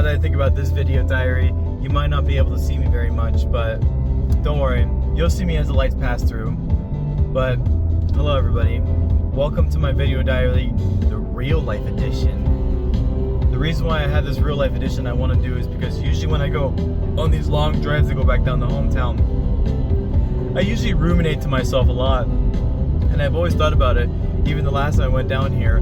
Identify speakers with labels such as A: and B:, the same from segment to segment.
A: now that I think about this video diary, you might not be able to see me very much, but don't worry, you'll see me as the lights pass through. But hello everybody, welcome to my video diary, the real life edition. The reason why I have this real life edition I want to do is because usually when I go on these long drives to go back down to hometown, I usually ruminate to myself a lot, and I've always thought about it, even the last time I went down here,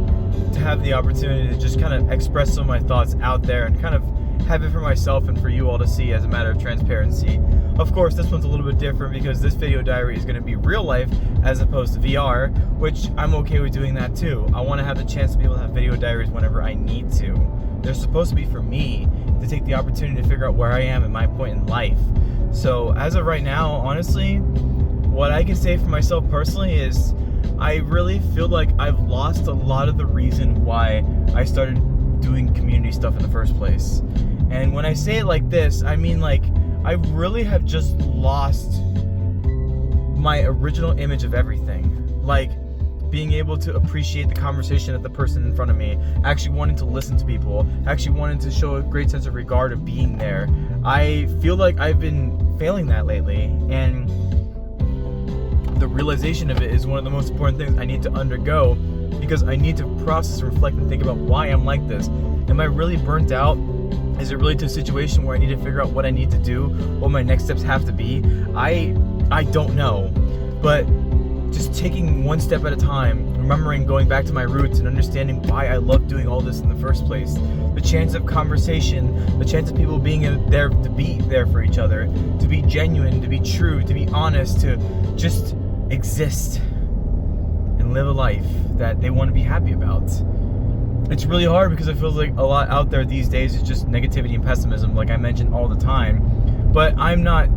A: to have the opportunity to just kind of express some of my thoughts out there and kind of have it for myself and for you all to see as a matter of transparency. Of course, this one's a little bit different because this video diary is going to be real life as opposed to VR, which I'm okay with doing that too. I want to have the chance to be able to have video diaries whenever I need to. They're supposed to be for me to take the opportunity to figure out where I am at my point in life. So as of right now, honestly, what I can say for myself personally is I really feel like I've lost a lot of the reason why I started doing community stuff in the first place. And when I say it like this, I mean like I really have just lost my original image of everything. Like being able to appreciate the conversation of the person in front of me, actually wanting to listen to people, actually wanting to show a great sense of regard of being there. I feel like I've been failing that lately, and the realization of it is one of the most important things I need to undergo, because I need to process, reflect, and think about why I'm like this. Am I really burnt out? Is it really to a situation where I need to figure out what I need to do, what my next steps have to be? I don't know, but just taking one step at a time, remembering going back to my roots and understanding why I love doing all this in the first place. The chance of conversation, the chance of people being there to be there for each other, to be genuine, to be true, to be honest, to just exist and live a life that they want to be happy about. It's really hard because it feels like a lot out there these days is just negativity and pessimism, like I mention all the time. But I'm not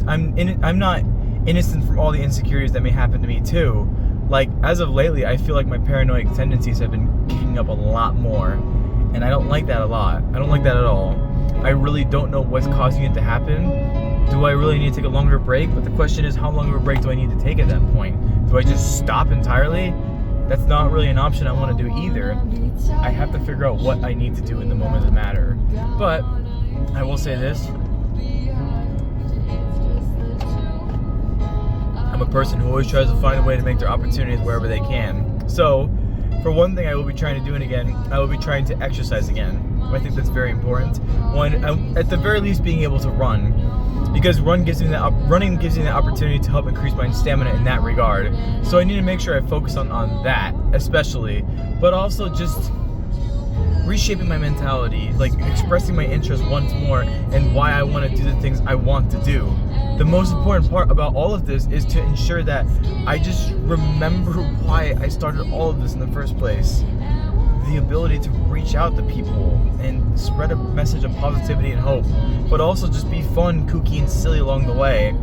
A: I'm not innocent from all the insecurities that may happen to me too. Like as of lately, I feel like my paranoid tendencies have been kicking up a lot more, and I don't like that a lot. I don't like that at all. I really don't know what's causing it to happen. Do I really need to take a longer break? But the question is, how long of a break do I need to take at that point? Do I just stop entirely? That's not really an option I want to do either. I have to figure out what I need to do in the moment that matter. But I will say this. I'm a person who always tries to find a way to make their opportunities wherever they can. So, for one thing I will be trying to do, and again, I will be trying to exercise again. I think that's very important. One, at the very least, being able to run, because running gives me the opportunity to help increase my stamina in that regard. So I need to make sure I focus on that, especially, but also just reshaping my mentality, like expressing my interest once more and why I want to do the things I want to do. The most important part about all of this is to ensure that I just remember why I started all of this in the first place. The ability to reach out to people and spread a message of positivity and hope, but also just be fun, kooky, and silly along the way.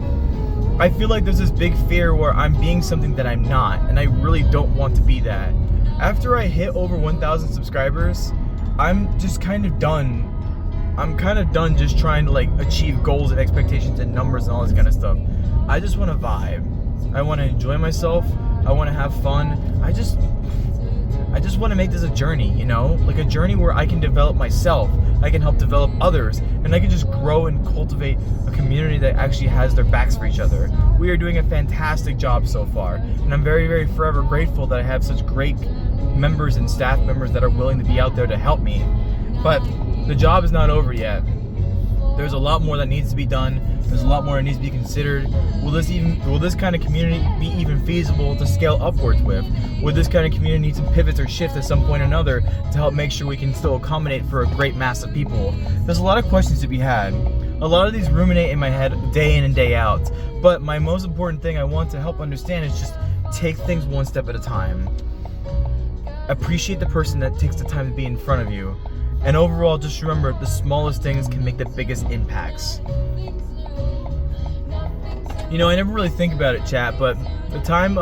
A: I feel like there's this big fear where I'm being something that I'm not, and I really don't want to be that. After I hit over 1,000 subscribers, I'm just kind of done. I'm kind of done just trying to like achieve goals and expectations and numbers and all this kind of stuff. I just want to vibe. I want to enjoy myself. I want to have fun. I just want to make this a journey, you know? Like a journey where I can develop myself, I can help develop others, and I can just grow and cultivate a community that actually has their backs for each other. We are doing a fantastic job so far, and I'm very, very forever grateful that I have such great members and staff members that are willing to be out there to help me. But the job is not over yet. There's a lot more that needs to be done. There's a lot more that needs to be considered. Will this kind of community be even feasible to scale upwards with? Would this kind of community need some pivots or shifts at some point or another to help make sure we can still accommodate for a great mass of people? There's a lot of questions to be had. A lot of these ruminate in my head day in and day out. But my most important thing I want to help understand is just take things one step at a time. Appreciate the person that takes the time to be in front of you. And overall, just remember, the smallest things can make the biggest impacts. You know, I never really think about it, chat, but the times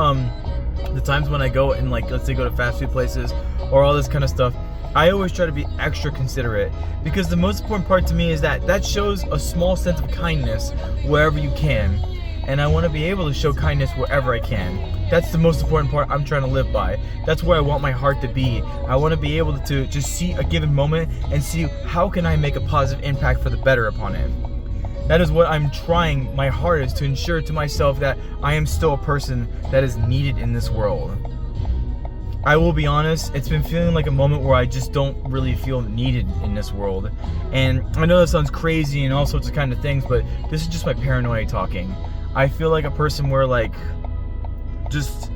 A: when I go and like, let's say go to fast food places or all this kind of stuff, I always try to be extra considerate, because the most important part to me is that shows a small sense of kindness wherever you can. and I want to be able to show kindness wherever I can. That's the most important part I'm trying to live by. That's where I want my heart to be. I want to be able to just see a given moment and see how can I make a positive impact for the better upon it. That is what I'm trying my hardest to ensure to myself, that I am still a person that is needed in this world. I will be honest, it's been feeling like a moment where I just don't really feel needed in this world. And I know that sounds crazy and all sorts of kind of things, but this is just my paranoia talking. I feel like a person where, like, just,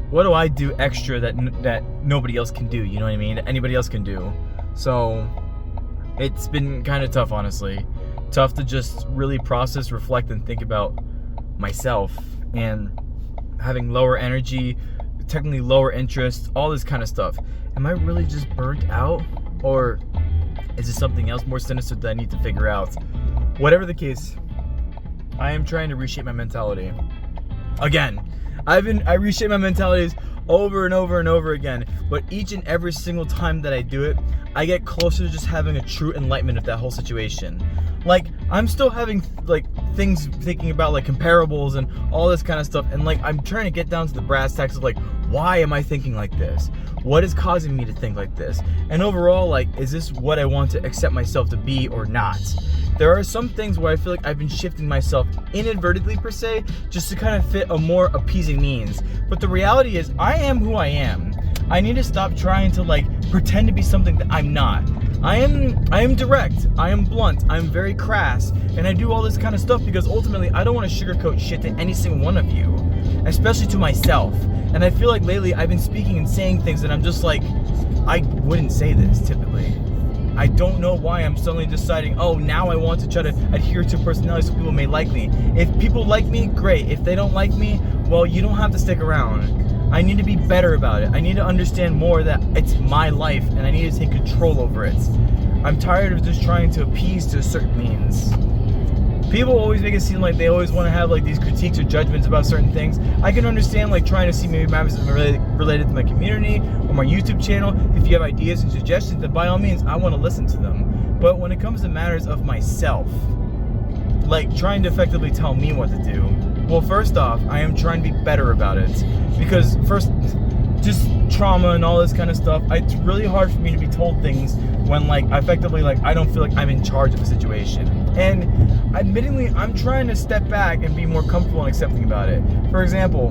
A: what do I do extra that nobody else can do, you know what I mean? That anybody else can do. So, it's been kind of tough, honestly. Tough to just really process, reflect, and think about myself. And having lower energy, technically lower interest, all this kind of stuff. Am I really just burnt out? Or is there something else more sinister that I need to figure out? Whatever the case, I am trying to reshape my mentality. Again, I reshape my mentalities over and over and over again, but each and every single time that I do it, I get closer to just having a true enlightenment of that whole situation. Like, I'm still having, like, things thinking about, like, comparables and all this kind of stuff, and, like, I'm trying to get down to the brass tacks of, like, why am I thinking like this? What is causing me to think like this? And overall, like, is this what I want to accept myself to be or not? There are some things where I feel like I've been shifting myself inadvertently, per se, just to kind of fit a more appeasing means. But the reality is, I am who I am. I need to stop trying to, like, pretend to be something that I'm not. I am direct, I am blunt, I'm very crass, and I do all this kind of stuff because ultimately I don't want to sugarcoat shit to any single one of you, especially to myself. And I feel like lately I've been speaking and saying things that I'm just like, I wouldn't say this typically. I don't know why I'm suddenly deciding, oh, now I want to try to adhere to personality so people may like me. If people like me, great. If they don't like me, well, you don't have to stick around. I need to be better about it. I need to understand more that it's my life and I need to take control over it. I'm tired of just trying to appease to a certain means. People always make it seem like they always want to have, like, these critiques or judgments about certain things. I can understand, like, trying to see maybe matters related to my community or my YouTube channel. If you have ideas and suggestions, then by all means, I want to listen to them. But when it comes to matters of myself, like trying to effectively tell me what to do, well, first off, I am trying to be better about it. Because first, just trauma and all this kind of stuff, it's really hard for me to be told things when, like, effectively, like, I don't feel like I'm in charge of a situation. And admittingly, I'm trying to step back and be more comfortable and accepting about it. For example,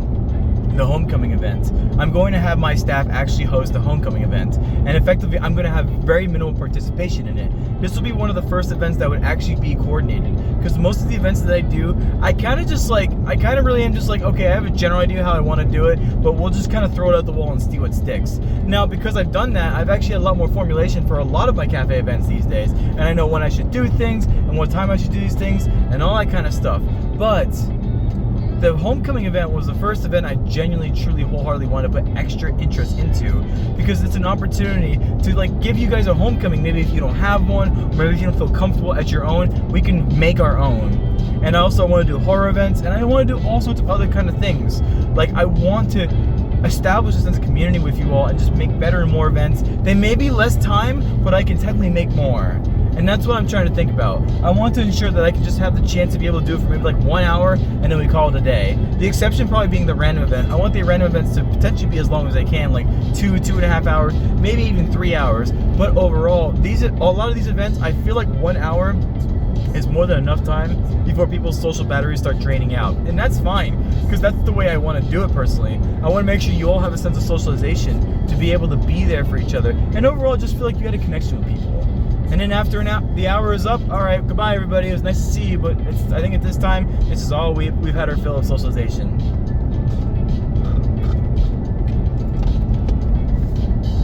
A: the homecoming event. I'm going to have my staff actually host a homecoming event, and effectively I'm going to have very minimal participation in it. This will be one of the first events that would actually be coordinated, because most of the events that I do, I kind of really am just like, okay, I have a general idea how I want to do it, but we'll just kind of throw it out the wall and see what sticks. Now, because I've done that, I've actually had a lot more formulation for a lot of my cafe events these days, and I know when I should do things and what time I should do these things and all that kind of stuff. But the homecoming event was the first event I genuinely, truly, wholeheartedly wanted to put extra interest into, because it's an opportunity to, like, give you guys a homecoming. Maybe if you don't have one, or maybe if you don't feel comfortable at your own, we can make our own. And I also want to do horror events, and I want to do all sorts of other kind of things. Like, I want to establish a sense of community with you all and just make better and more events. They may be less time, but I can technically make more. And that's what I'm trying to think about. I want to ensure that I can just have the chance to be able to do it for maybe like 1 hour, and then we call it a day. The exception probably being the random event. I want the random events to potentially be as long as they can, like 2.5 hours, maybe even 3 hours. But overall, a lot of these events, I feel like 1 hour is more than enough time before people's social batteries start draining out. And that's fine, because that's the way I want to do it personally. I want to make sure you all have a sense of socialization to be able to be there for each other, and overall just feel like you had a connection with people. And then after the hour is up, all right, goodbye everybody. It was nice to see you, but I think at this time, this is all we've had our fill of socialization.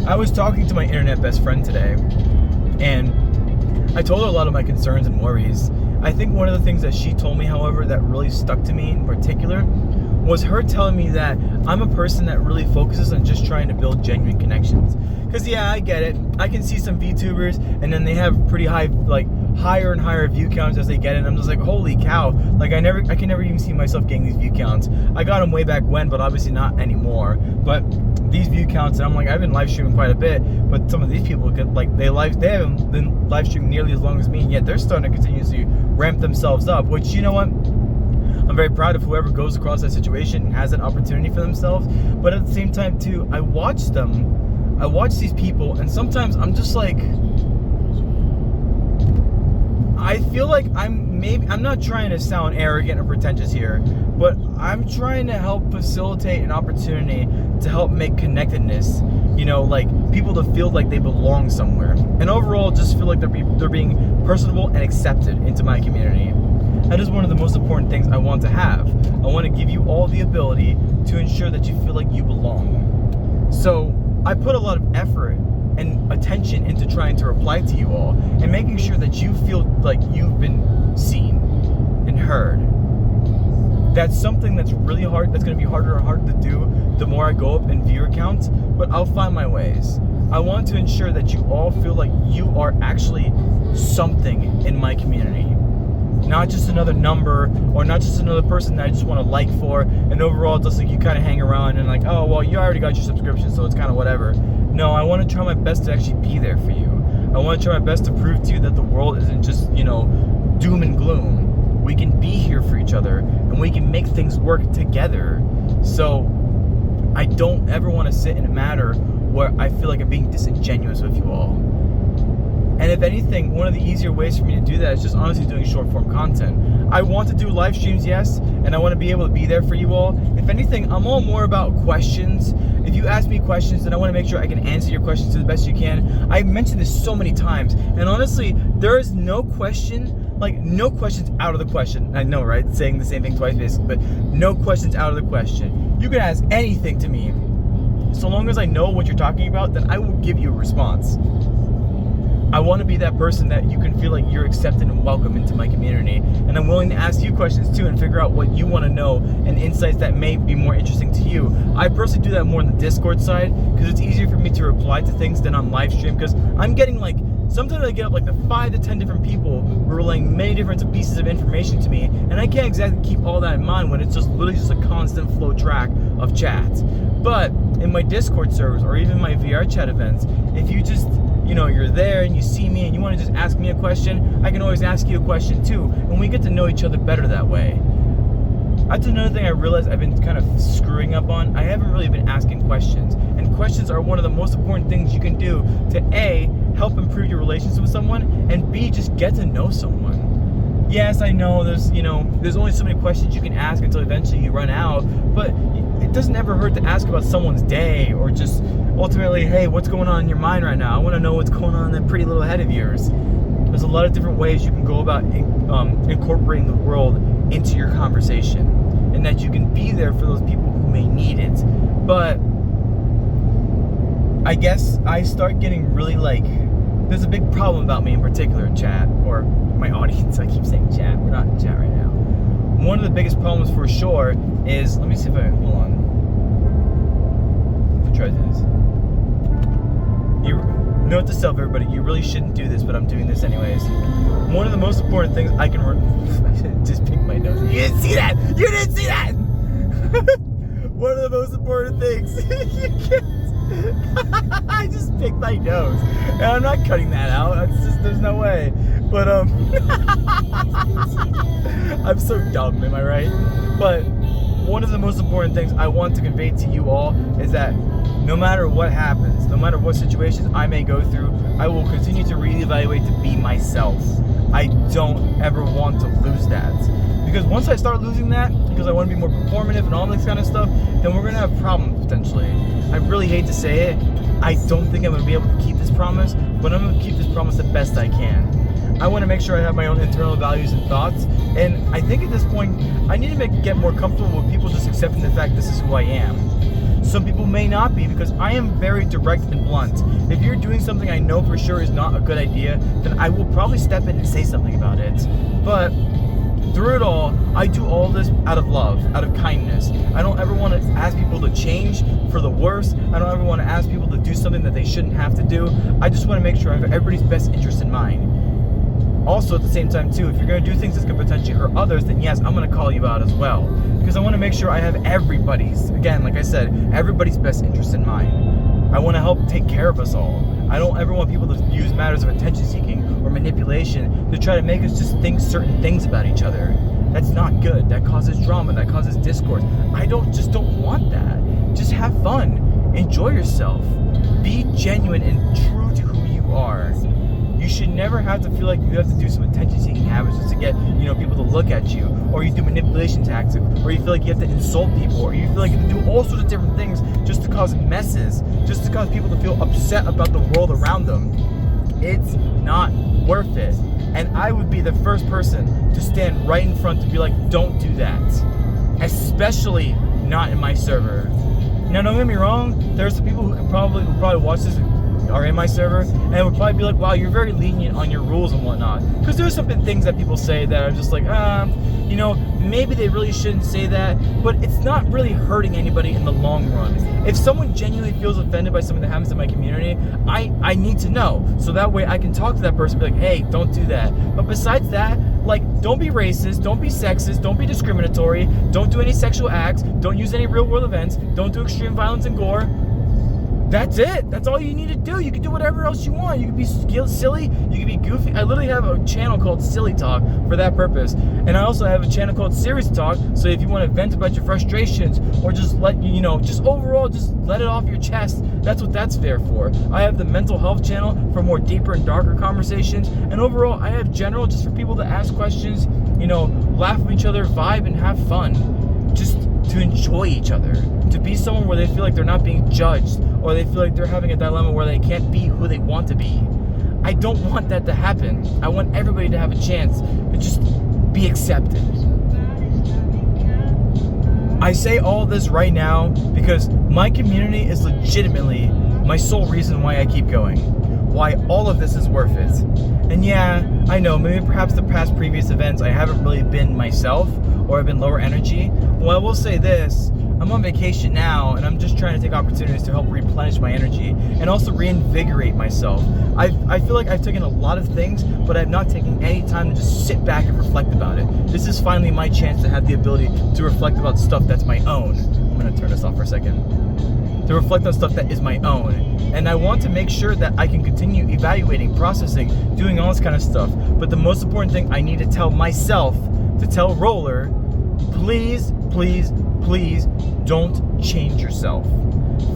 A: I was talking to my internet best friend today, and I told her a lot of my concerns and worries. I think one of the things that she told me, however, that really stuck to me in particular was her telling me that I'm a person that really focuses on just trying to build genuine connections. Because yeah, I get it. I can see some VTubers and then they have pretty high, like higher and higher view counts as they get it. And I'm just like, holy cow. Like I can never even see myself getting these view counts. I got them way back when, but obviously not anymore. But these view counts, and I'm like, I've been live streaming quite a bit, but some of these people get like they haven't been live streaming nearly as long as me, and yet they're starting to continuously ramp themselves up, which, you know what? I'm very proud of whoever goes across that situation and has that opportunity for themselves. But at the same time too, I watch these people, and sometimes I'm just like, I feel like I'm not trying to sound arrogant or pretentious here, but I'm trying to help facilitate an opportunity to help make connectedness, like people to feel like they belong somewhere, and overall just feel like they're being personable and accepted into my community. That is one of the most important things I want to have. I want to give you all the ability to ensure that you feel like you belong. So I put a lot of effort and attention into trying to reply to you all and making sure that you feel like you've been seen and heard. That's something that's really hard. That's going to be harder and harder to do the more I go up in viewer count, but I'll find my ways. I want to ensure that you all feel like you are actually something in my community. Not just another number, or not just another person that I just want to like for, and overall just like you kind of hang around and like, oh, well, you already got your subscription, so it's kind of whatever. No, I want to try my best to actually be there for you. I want to try my best to prove to you that the world isn't just, doom and gloom. We can be here for each other, and we can make things work together. So I don't ever want to sit in a matter where I feel like I'm being disingenuous with you all. And if anything, one of the easier ways for me to do that is just honestly doing short form content. I want to do live streams, yes, and I want to be able to be there for you all. If anything, I'm all more about questions. If you ask me questions, then I want to make sure I can answer your questions to the best you can. I've mentioned this so many times, and honestly, there is no questions out of the question. I know, right? Saying the same thing twice basically, but no questions out of the question. You can ask anything to me. So long as I know what you're talking about, then I will give you a response. I want to be that person that you can feel like you're accepted and welcome into my community. And I'm willing to ask you questions too and figure out what you want to know and insights that may be more interesting to you. I personally do that more on the Discord side because it's easier for me to reply to things than on live stream, because I'm getting sometimes I get up to 5 to 10 different people relaying many different pieces of information to me, and I can't exactly keep all that in mind when it's just literally just a constant flow track of chats. But in my Discord servers or even my VR chat events, if you just you're there and you see me and you want to just ask me a question, I can always ask you a question too, and we get to know each other better that way. That's another thing I realized I've been kind of screwing up on. I haven't really been asking questions, and questions are one of the most important things you can do to A, help improve your relationship with someone, and B, just get to know someone. Yes, I know there's only so many questions you can ask until eventually you run out, but it doesn't ever hurt to ask about someone's day, or just ultimately, hey, what's going on in your mind right now? I want to know what's going on in that pretty little head of yours. There's a lot of different ways you can go about incorporating the world into your conversation, and that you can be there for those people who may need it. But I guess I start getting really there's a big problem about me in particular in chat, or my audience. I keep saying chat. We're not in chat right now. One of the biggest problems for sure is, let me see if I, hold on. I'll try this. Note to self, everybody, you really shouldn't do this, but I'm doing this anyways. One of the most important things I can just pick my nose. You didn't see that! You didn't see that! One of the most important things you can't. I just picked my nose. And I'm not cutting that out. There's no way. But I'm so dumb, am I right? But one of the most important things I want to convey to you all is that no matter what happens, no matter what situations I may go through, I will continue to reevaluate to be myself. I don't ever want to lose that. Because once I start losing that, because I want to be more performative and all this kind of stuff, then we're going to have problems potentially. I really hate to say it. I don't think I'm going to be able to keep this promise, but I'm going to keep this promise the best I can. I want to make sure I have my own internal values and thoughts, and I think at this point, I need to get more comfortable with people just accepting the fact this is who I am. Some people may not be, because I am very direct and blunt. If you're doing something I know for sure is not a good idea, then I will probably step in and say something about it. But through it all, I do all this out of love, out of kindness. I don't ever want to ask people to change for the worse. I don't ever want to ask people to do something that they shouldn't have to do. I just want to make sure I have everybody's best interest in mind. Also, at the same time too, if you're going to do things that could potentially hurt others, then yes, I'm going to call you out as well. Because I want to make sure I have everybody's, again, like I said, everybody's best interest in mind. I want to help take care of us all. I don't ever want people to use matters of attention seeking or manipulation to try to make us just think certain things about each other. That's not good. That causes drama. That causes discourse. I don't want that. Just have fun. Enjoy yourself. Be genuine and true to who you are. You should never have to feel like you have to do some attention-seeking habits just to get, people to look at you, or you do manipulation tactics, or you feel like you have to insult people, or you feel like you have to do all sorts of different things just to cause messes, just to cause people to feel upset about the world around them. It's not worth it. And I would be the first person to stand right in front to be like, don't do that. Especially not in my server. Now, don't get me wrong, there's some people who probably watch this are in my server and would probably be like, wow, you're very lenient on your rules and whatnot. Because there's some things that people say that are just like, maybe they really shouldn't say that, but it's not really hurting anybody in the long run. If someone genuinely feels offended by something that happens in my community, I need to know. So that way I can talk to that person and be like, hey, don't do that. But besides that, don't be racist, don't be sexist, don't be discriminatory, don't do any sexual acts, don't use any real world events, don't do extreme violence and gore. That's it. That's all you need to do. You can do whatever else you want. You can be silly. You can be goofy. I literally have a channel called Silly Talk for that purpose. And I also have a channel called Serious Talk. So if you want to vent about your frustrations or just just overall, just let it off your chest, that's what that's there for. I have the mental health channel for more deeper and darker conversations. And overall, I have general just for people to ask questions, laugh with each other, vibe, and have fun. Just to enjoy each other, to be someone where they feel like they're not being judged, or they feel like they're having a dilemma where they can't be who they want to be. I don't want that to happen. I want everybody to have a chance to just be accepted. I say all this right now because my community is legitimately my sole reason why I keep going, why all of this is worth it. And yeah, I know, maybe perhaps the past previous events I haven't really been myself, or I've been lower energy. Well, I will say this, I'm on vacation now, and I'm just trying to take opportunities to help replenish my energy and also reinvigorate myself. I feel like I've taken a lot of things, but I've not taken any time to just sit back and reflect about it. This is finally my chance to have the ability to reflect about stuff that's my own. I'm gonna turn this off for a second. To reflect on stuff that is my own. And I want to make sure that I can continue evaluating, processing, doing all this kind of stuff. But the most important thing I need to tell myself, to tell Roller, please, please, please don't change yourself.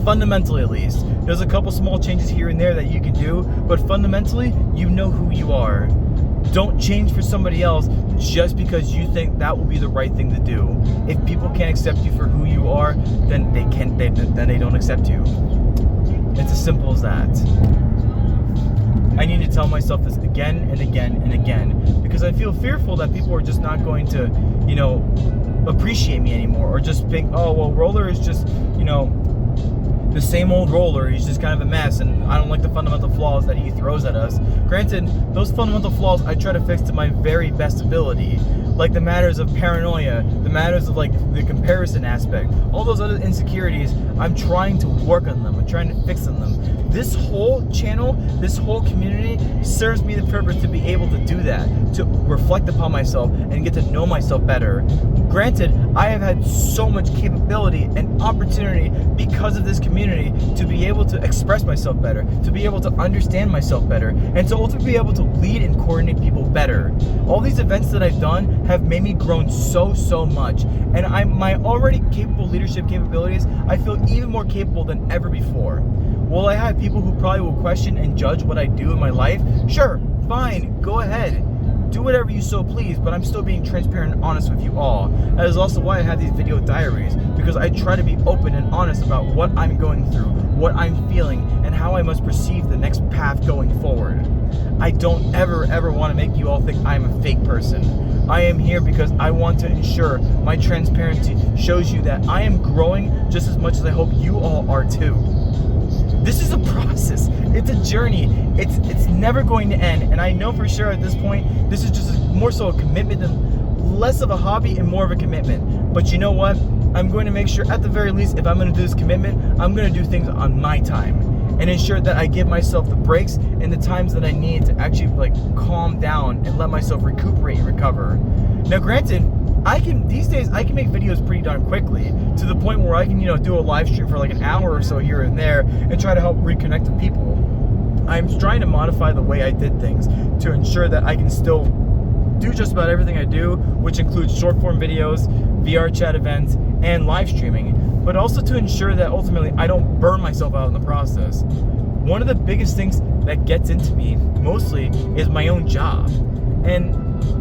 A: Fundamentally, at least. There's a couple small changes here and there that you can do, but fundamentally, you know who you are. Don't change for somebody else just because you think that will be the right thing to do. If people can't accept you for who you are, then they don't accept you. It's as simple as that. I need to tell myself this again and again and again, because I feel fearful that people are just not going to, appreciate me anymore, or just think, oh, well, Roller is just, the same old Roller. He's just kind of a mess, and I don't like the fundamental flaws that he throws at us. Granted, those fundamental flaws I try to fix to my very best ability, like the matters of paranoia, the matters of the comparison aspect, all those other insecurities. I'm trying to work on them. I'm trying to fix on them. This whole channel, this whole community serves me the purpose to be able to do that, to reflect upon myself and get to know myself better. Granted, I have had so much capability and opportunity because of this community to be able to express myself better, to be able to understand myself better, and to ultimately be able to lead and coordinate people better. All these events that I've done have made me grown so much, and my already capable leadership capabilities, I feel even more capable than ever before. Will I have people who probably will question and judge what I do in my life? Sure, fine, go ahead. Do whatever you so please, but I'm still being transparent and honest with you all. That is also why I have these video diaries, because I try to be open and honest about what I'm going through, what I'm feeling, and how I must perceive the next path going forward. I don't ever want to make you all think I'm a fake person. I am here because I want to ensure my transparency shows you that I am growing just as much as I hope you all are too. This is a process. It's a journey. It's never going to end. And I know for sure at this point, this is just more so a commitment than less of a hobby and more of a commitment. But you know what? I'm going to make sure, at the very least, if I'm going to do this commitment, I'm going to do things on my time and ensure that I give myself the breaks and the times that I need to actually calm down and let myself recuperate and recover. Now, granted, these days I can make videos pretty darn quickly, to the point where I can, do a live stream for an hour or so here and there and try to help reconnect with people. I'm trying to modify the way I did things to ensure that I can still do just about everything I do, which includes short form videos, VR chat events, and live streaming, but also to ensure that ultimately I don't burn myself out in the process. One of the biggest things that gets into me mostly is my own job. And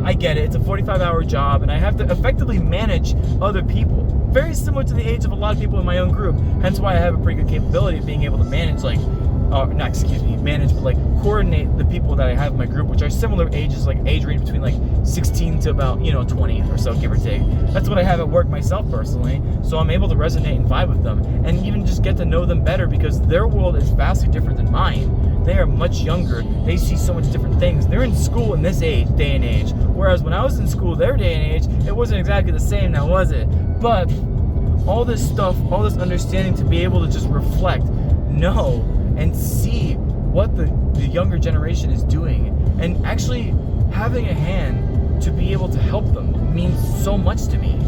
A: I get it, it's a 45-hour job, and I have to effectively manage other people. Very similar to the age of a lot of people in my own group. Hence why I have a pretty good capability of being able to manage, coordinate the people that I have in my group, which are similar ages, like age range between like 16 to about 20 or so, give or take. That's what I have at work myself personally, so I'm able to resonate and vibe with them, and even just get to know them better, because their world is vastly different than mine. They are much younger, they see so much different things. They're in school in this day and age, whereas when I was in school their day and age, it wasn't exactly the same now, was it? But all this stuff, all this understanding to be able to just reflect, know, and see what the younger generation is doing, and actually having a hand to be able to help them means so much to me.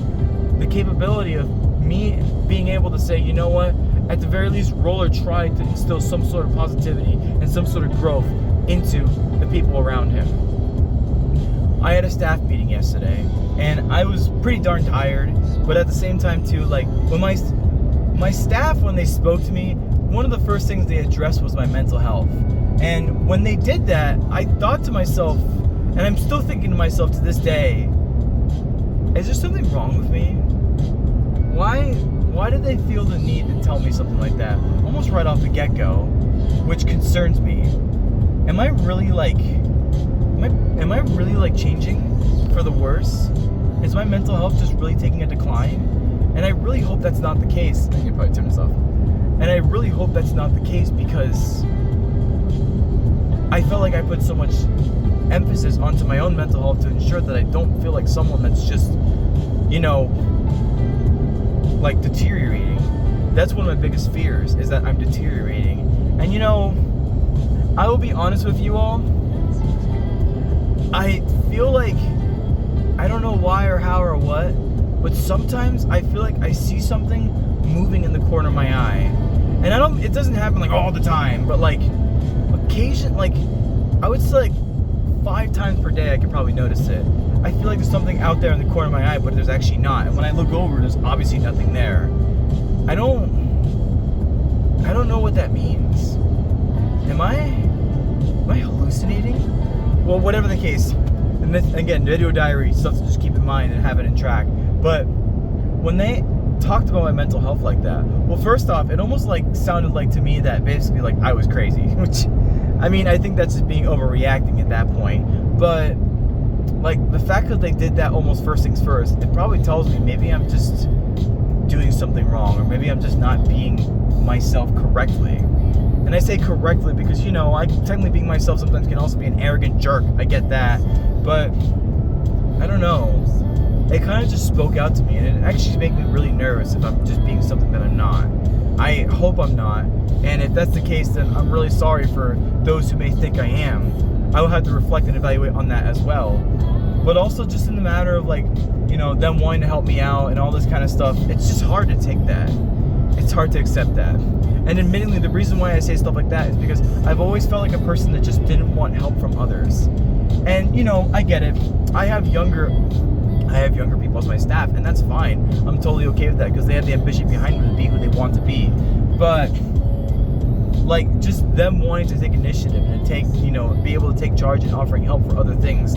A: The capability of me being able to say, you know what, at the very least, Roller tried to instill some sort of positivity and some sort of growth into the people around him. I had a staff meeting yesterday, and I was pretty darn tired, but at the same time too, like, when my staff, when they spoke to me, one of the first things they addressed was my mental health. And when they did that, I thought to myself, and I'm still thinking to myself to this day, is there something wrong with me? Why did they feel the need to tell me something like that almost right off the get-go, which concerns me? Am I really like changing for the worse? Is my mental health just really taking a decline? And I really hope that's not the case. I can probably turn this off. And I really hope that's not the case, because I felt like I put so much emphasis onto my own mental health to ensure that I don't feel like someone that's just, like deteriorating. That's one of my biggest fears, is that I'm deteriorating. And I will be honest with you all, I feel like, I don't know why or how or what, but sometimes I feel like I see something moving in the corner of my eye. And it doesn't happen like all the time, but like I would say like 5 times per day I could probably notice it. I feel like there's something out there in the corner of my eye, but there's actually not. And when I look over, there's obviously nothing there. I don't know what that means. Am I hallucinating? Well, whatever the case. And this, again, video diary, stuff to just keep in mind and have it in track. But when they talked about my mental health like that, well, first off, it almost like sounded like to me that basically like I was crazy, which, I mean, I think that's just being overreacting at that point. But like the fact that they did that almost first things first, it probably tells me maybe I'm just doing something wrong, or maybe I'm just not being myself correctly. And I say correctly because, I technically being myself sometimes can also be an arrogant jerk. I get that. But I don't know. It kind of just spoke out to me, and it actually makes me really nervous if I'm just being something that I'm not. I hope I'm not. And if that's the case, then I'm really sorry for those who may think I am. I will have to reflect and evaluate on that as well. But also just in the matter of like, them wanting to help me out and all this kind of stuff, it's just hard to take that. It's hard to accept that. And admittedly, the reason why I say stuff like that is because I've always felt like a person that just didn't want help from others. And, I get it. I have younger people as my staff, and that's fine. I'm totally okay with that because they have the ambition behind them to be who they want to be. But like just them wanting to take initiative and take, be able to take charge and offering help for other things,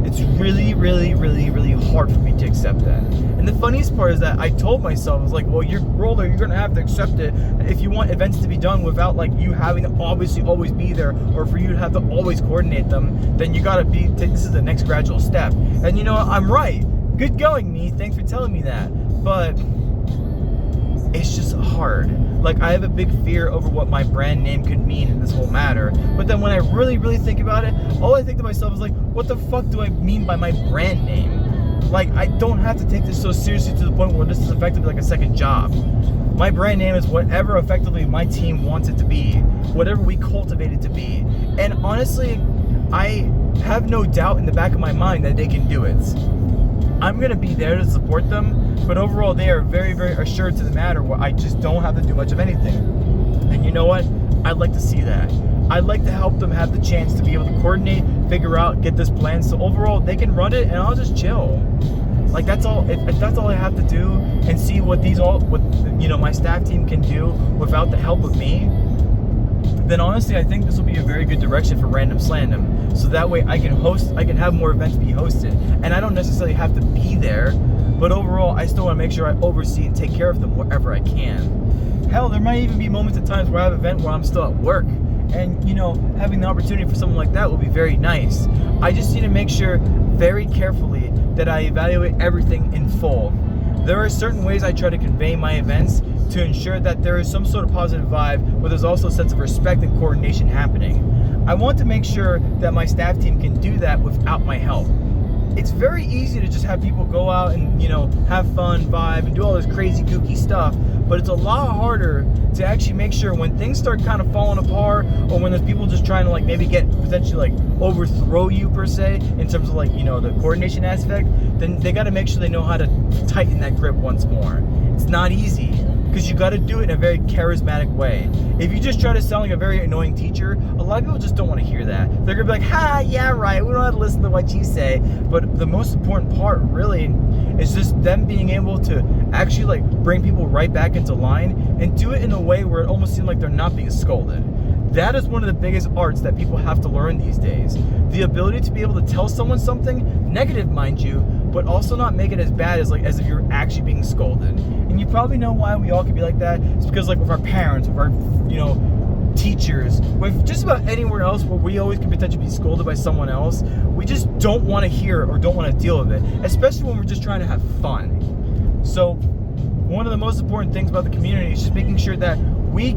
A: it's really, really, really, really hard for me to accept that. And the funniest part is that I told myself, I was like, well, you're Roller, you're gonna have to accept it. If you want events to be done without like you having to obviously always be there, or for you to have to always coordinate them, then you gotta this is the next gradual step. And I'm right. Good going, me. Thanks for telling me that. But it's just hard. Like, I have a big fear over what my brand name could mean in this whole matter. But then when I really, really think about it, all I think to myself is like, what the fuck do I mean by my brand name? Like, I don't have to take this so seriously to the point where this is effectively like a second job. My brand name is whatever effectively my team wants it to be, whatever we cultivate it to be. And honestly, I have no doubt in the back of my mind that they can do it. I'm going to be there to support them, but overall they are very, very assured to the matter where I just don't have to do much of anything. And you know what? I'd like to see that. I'd like to help them have the chance to be able to coordinate, figure out, get this plan, so overall they can run it and I'll just chill. Like, that's all. If that's all I have to do, and see what my staff team can do without the help of me, then honestly I think this will be a very good direction for Random Slandom. So that way I can have more events be hosted, and I don't necessarily have to be there, but overall I still want to make sure I oversee and take care of them wherever I can. Hell, there might even be moments at times where I have an event where I'm still at work, and having the opportunity for something like that will be very nice. I just need to make sure very carefully that I evaluate everything in full. There are certain ways I try to convey my events to ensure that there is some sort of positive vibe, but there's also a sense of respect and coordination happening. I want to make sure that my staff team can do that without my help. It's very easy to just have people go out and have fun, vibe, and do all this crazy kooky stuff, but it's a lot harder to actually make sure when things start kind of falling apart, or when there's people just trying to maybe get potentially overthrow you per se in terms of the coordination aspect, then they got to make sure they know how to tighten that grip once more. It's not easy, because you got to do it in a very charismatic way. If you just try to sound like a very annoying teacher, a lot of people just don't want to hear that. They're gonna be like, ha, yeah, right, we don't have to listen to what you say. But the most important part really is just them being able to actually bring people right back into line, and do it in a way where it almost seems like they're not being scolded. That is one of the biggest arts that people have to learn these days. The ability to be able to tell someone something, negative mind you, but also not make it as bad as if you're actually being scolded. And you probably know why we all can be like that. It's because with our parents, with our teachers, with just about anywhere else where we always can potentially be scolded by someone else, we just don't want to hear or don't want to deal with it, especially when we're just trying to have fun. So one of the most important things about the community is just making sure that we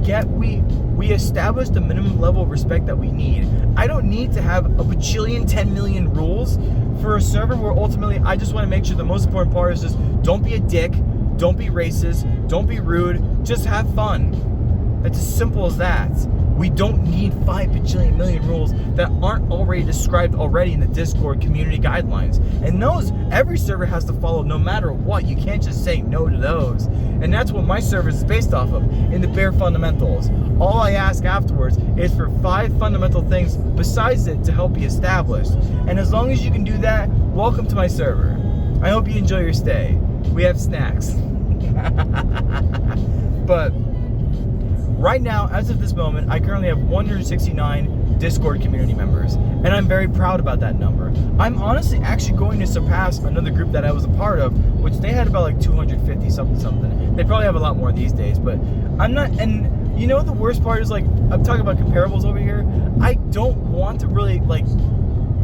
A: establish the minimum level of respect that we need. I don't need to have a bajillion 10 million rules for a server where ultimately I just want to make sure the most important part is just don't be a dick, don't be racist, don't be rude, just have fun. It's as simple as that. We don't need 5 bajillion million rules that aren't already described already in the Discord community guidelines. And those, every server has to follow no matter what. You can't just say no to those. And that's what my server is based off of, in the bare fundamentals. All I ask afterwards is for 5 fundamental things besides it to help be established. And as long as you can do that, welcome to my server. I hope you enjoy your stay. We have snacks. But right now, as of this moment, I currently have 169 Discord community members, and I'm very proud about that number. I'm honestly actually going to surpass another group that I was a part of, which they had about 250 something. They probably have a lot more these days, but I'm not. And the worst part is I'm talking about comparables over here. I don't want to really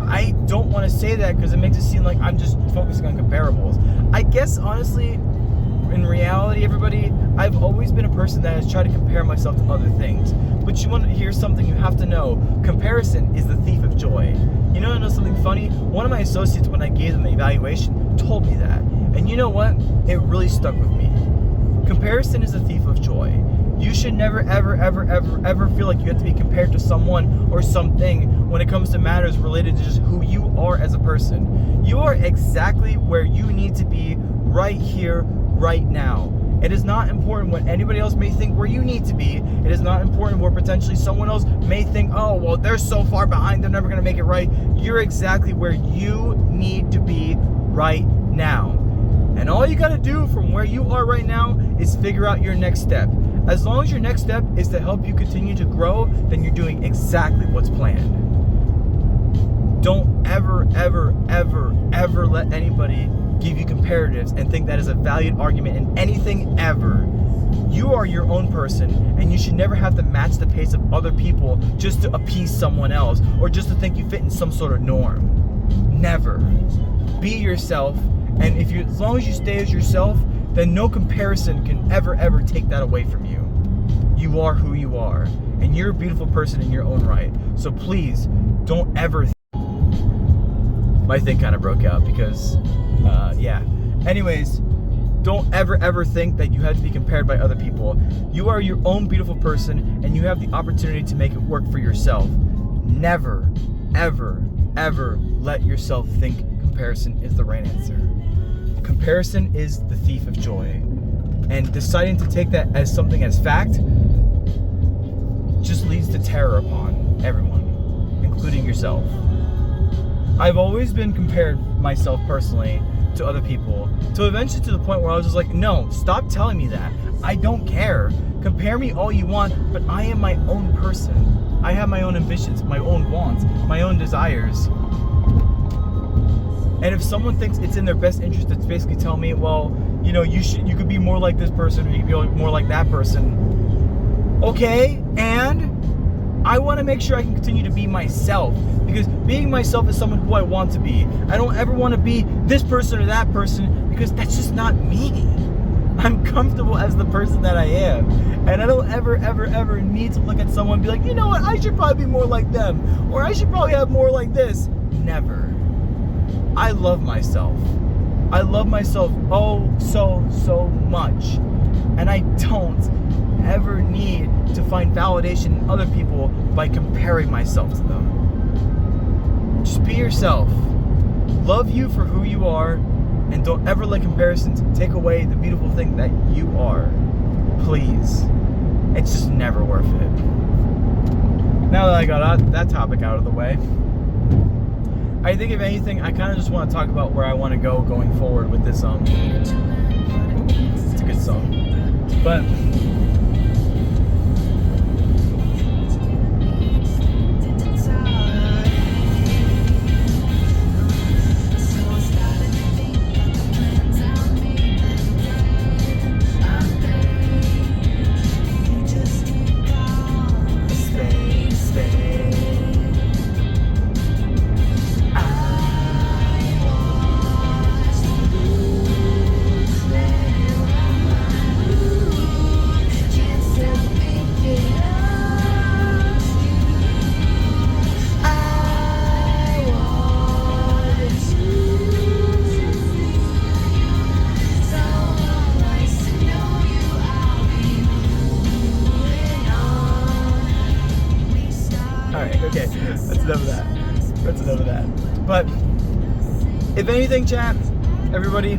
A: I don't want to say that because it makes it seem like I'm just focusing on comparables. I guess honestly, in reality, everybody, I've always been a person that has tried to compare myself to other things. But you want to hear something, you have to know. Comparison is the thief of joy. You know something funny? One of my associates, when I gave them the evaluation, told me that. And you know what? It really stuck with me. Comparison is the thief of joy. You should never, ever, ever, ever, ever feel like you have to be compared to someone or something when it comes to matters related to just who you are as a person. You are exactly where you need to be right here, right now. It is not important what anybody else may think where you need to be. It is not important where potentially someone else may think, oh, well, they're so far behind, they're never going to make it right. You're exactly where you need to be right now. And all you got to do from where you are right now is figure out your next step. As long as your next step is to help you continue to grow, then you're doing exactly what's planned. Don't ever, ever, ever, ever let anybody give you comparatives and think that is a valued argument in anything ever. You are your own person, and you should never have to match the pace of other people just to appease someone else or just to think you fit in some sort of norm. Never. Be yourself, and as long as you stay as yourself, then no comparison can ever, ever take that away from you. You are who you are, and you're a beautiful person in your own right. So please, don't ever. My thing kind of broke out because, yeah. Anyways, don't ever, ever think that you have to be compared by other people. You are your own beautiful person, and you have the opportunity to make it work for yourself. Never, ever, ever let yourself think comparison is the right answer. Comparison is the thief of joy. And deciding to take that as something as fact just leads to terror upon. everyone, including yourself. I've always been compared myself personally to other people, to eventually to the point where I was just like, no, stop telling me that. I don't care. Compare me all you want, but I am my own person. I have my own ambitions, my own wants, my own desires. And if someone thinks it's in their best interest to basically tell me, well, you know, you could be more like this person, or you could be more like that person. Okay, and I want to make sure I can continue to be myself, because being myself is someone who I want to be. I don't ever want to be this person or that person, because that's just not me. I'm comfortable as the person that I am, and I don't ever need to look at someone and be like, you know what, I should probably be more like them, or I should probably have more like this. Never. I love myself. I love myself oh so much, and I don't ever need to find validation in other people by comparing myself to them. Just be yourself. Love you for who you are, and don't ever let comparisons take away the beautiful thing that you are. Please. It's just never worth it. Now that I got that topic out of the way, I think if anything, I kind of just want to talk about where I want to go going forward with this song. It's a good song. But okay, that's enough of that. But if anything, chat, everybody,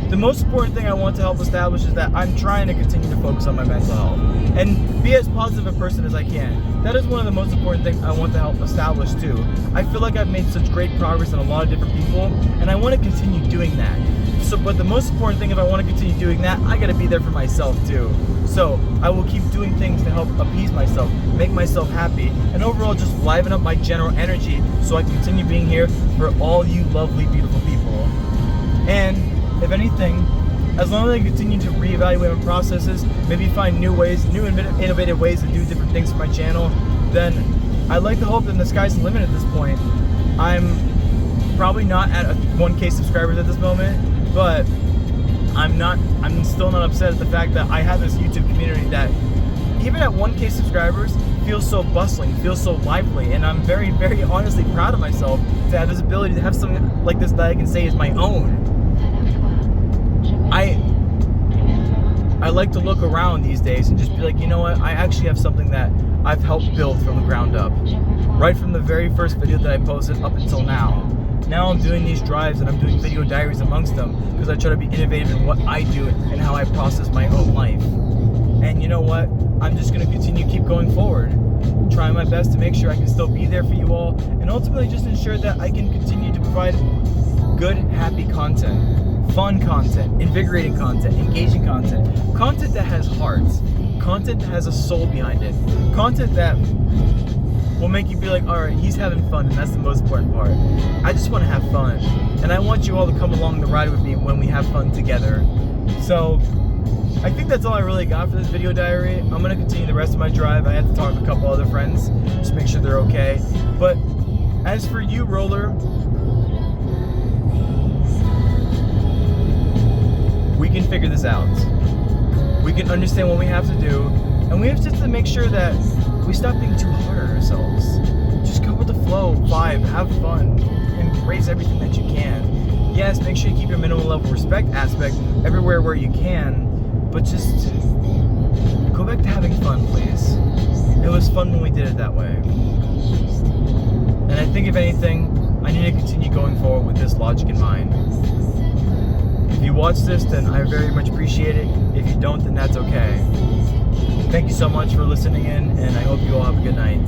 A: the most important thing I want to help establish is that I'm trying to continue to focus on my mental health and be as positive a person as I can. That is one of the most important things I want to help establish too. I feel like I've made such great progress in a lot of different people, and I want to continue doing that. So, but the most important thing, if I want to continue doing that, I got to be there for myself too. So I will keep doing things to help appease myself, make myself happy, and overall just liven up my general energy so I can continue being here for all you lovely, beautiful people. And if anything, as long as I continue to reevaluate my processes, maybe find new ways, new innovative ways to do different things for my channel, then I'd like to hope that the sky's the limit at this point. I'm probably not at 1K subscribers at this moment, but I'm still not upset at the fact that I have this YouTube community that, even at 1K subscribers, feels so bustling, feels so lively, and I'm very, very honestly proud of myself to have this ability to have something like this that I can say is my own. I like to look around these days and just be like, you know what, I actually have something that I've helped build from the ground up. Right from the very first video that I posted up until now. Now I'm doing these drives and I'm doing video diaries amongst them because I try to be innovative in what I do and how I process my own life. And you know what? I'm just going to continue keep going forward, trying my best to make sure I can still be there for you all, and ultimately just ensure that I can continue to provide good, happy content, fun content, invigorating content, engaging content, content that has heart, content that has a soul behind it, content that will make you be like, alright, he's having fun, and that's the most important part. I just want to have fun, and I want you all to come along the ride with me when we have fun together. So I think that's all I really got for this video diary. I'm going to continue the rest of my drive. I had to talk to a couple other friends, just make sure they're okay. But as for you, Roller, we can figure this out. We can understand what we have to do, and we have just to make sure that we stop being too hard on ourselves. Just go with the flow, vibe, have fun, embrace everything that you can. Yes, make sure you keep your minimum level of respect aspect everywhere where you can, but just go back to having fun, please. It was fun when we did it that way. And I think if anything, I need to continue going forward with this logic in mind. If you watch this, then I very much appreciate it. If you don't, then that's okay. Thank you so much for listening in, and I hope you all have a good night.